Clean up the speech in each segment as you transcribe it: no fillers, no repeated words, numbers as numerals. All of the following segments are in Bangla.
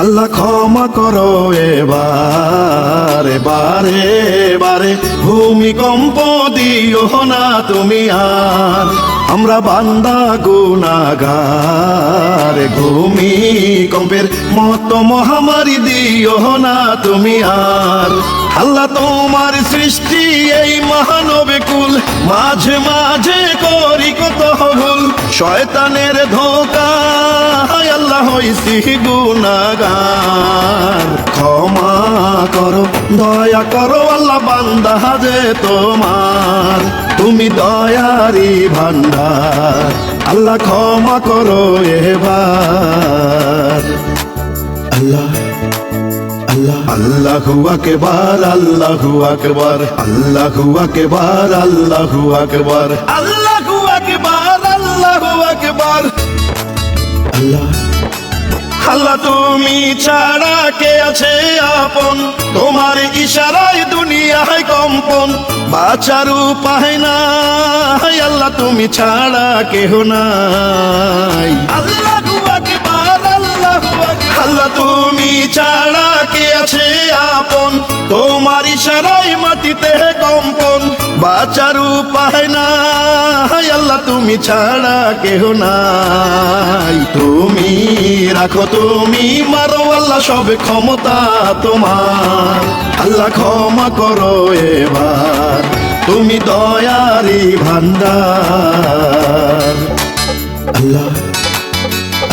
আল্লাহ ক্ষমা করো এবার, এবারে এবারে ভূমিকম্প দিও না তুমি আর। আমরা বান্দা গুনাহগার, ভূমিকম্পের মতো মহামারী দিও না তুমি আর। আল্লাহ তোমার সৃষ্টি এই মহানবে কুল, মাঝে মাঝে করি কত ভুল। শয়তানের ধোঁকা আল্লাহ হইছি গুনাহগার। ক্ষমা করো দয়া করো আল্লাহ, বান্দা যে তোমার, তুমি দয়ারি ভান্ডার। আল্লাহ ক্ষমা করো এবার। আল্লাহ আল্লাহ আল্লাহু আকবার, আল্লাহু আকবার, আল্লাহু আকবার, আল্লাহু আকবার, আল্লাহু আকবার, আল্লাহু আকবার। আল্লাহ আল্লাহ তুমি ছাড়া কে আছে আপন, তোমার ইশারায় দুনিয়ায় কম্পন। বাঁচার উপায় নাই আল্লাহ, তুমি ছাড়া কেহ নাই। আল্লাহু আকবার, আল্লাহু আকবার। আল্লাহ তুমি ছাড়া কে আছে আপন, তোমার ইশারায় মাটিতে কম্পন। বাঁচার উপায় নাই আল্লাহ, তুমি ছাড়া কেহ নাই। তুমি রাখো তুমি মারো আল্লাহ, সব ক্ষমতা তোমার। আল্লাহ ক্ষমা করো এবার, তুমি দয়ারি ভান্ডার। আল্লাহ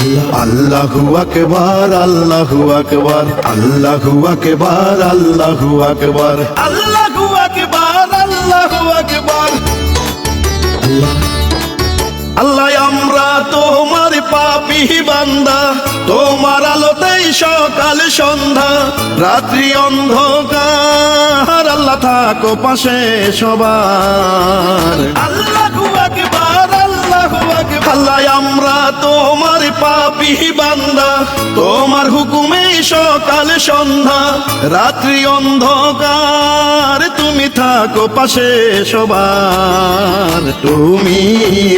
আল্লাহ আল্লাহু আকবার, আল্লাহু আকবার, আল্লাহু আকবার, আল্লাহু আকবার, আল্লাহু আকবার, আল্লাহু আকবার। আল্লাহ আল্লাহ আমরা তোমার পাপী বান্দা, তোমার আলোতেই সকাল সন্ধ্যা রাত্রি অন্ধকার। আল্লাহ থাকো পাশে সবার। আল্লাহু আকবার, আল্লাহু আকবার। আল্লাহ আমরা তোমার পাপী বান্দা, তোমার হুকুমে সকাল সন্ধ্যা রাত্রি অন্ধকার। তুমি থাকো পাশে সবার, তুমি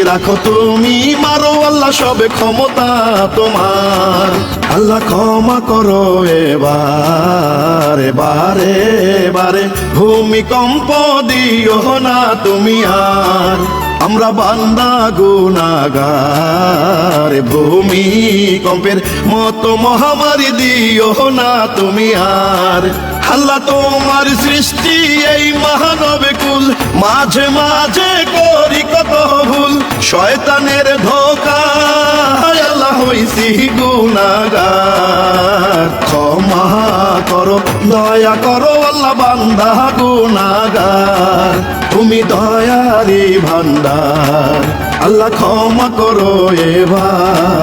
রাখো তুমি মারো আল্লাহ, সব ক্ষমতা তোমার। আল্লাহ ক্ষমা করো এবার, এবারে এবারে ভূমিকম্প দিও না তুমি আর। আমরা বান্দা গুনাহগার, ভূমিকম্পের মতো মহামারী দিও না তুমি আর। আল্লাহ তোমার সৃষ্টি এই মহানবে কুল, মাঝে মাঝে করি কত ভুল। শয়তানের ধোঁকা আল্লাহ হইছি গুনাহগার। ক্ষমা করো দয়া করো আল্লাহ, বান্দা গুনাহগার, তুমি দয়ারি ভান্ডার। আল্লাহ ক্ষমা করো এবার।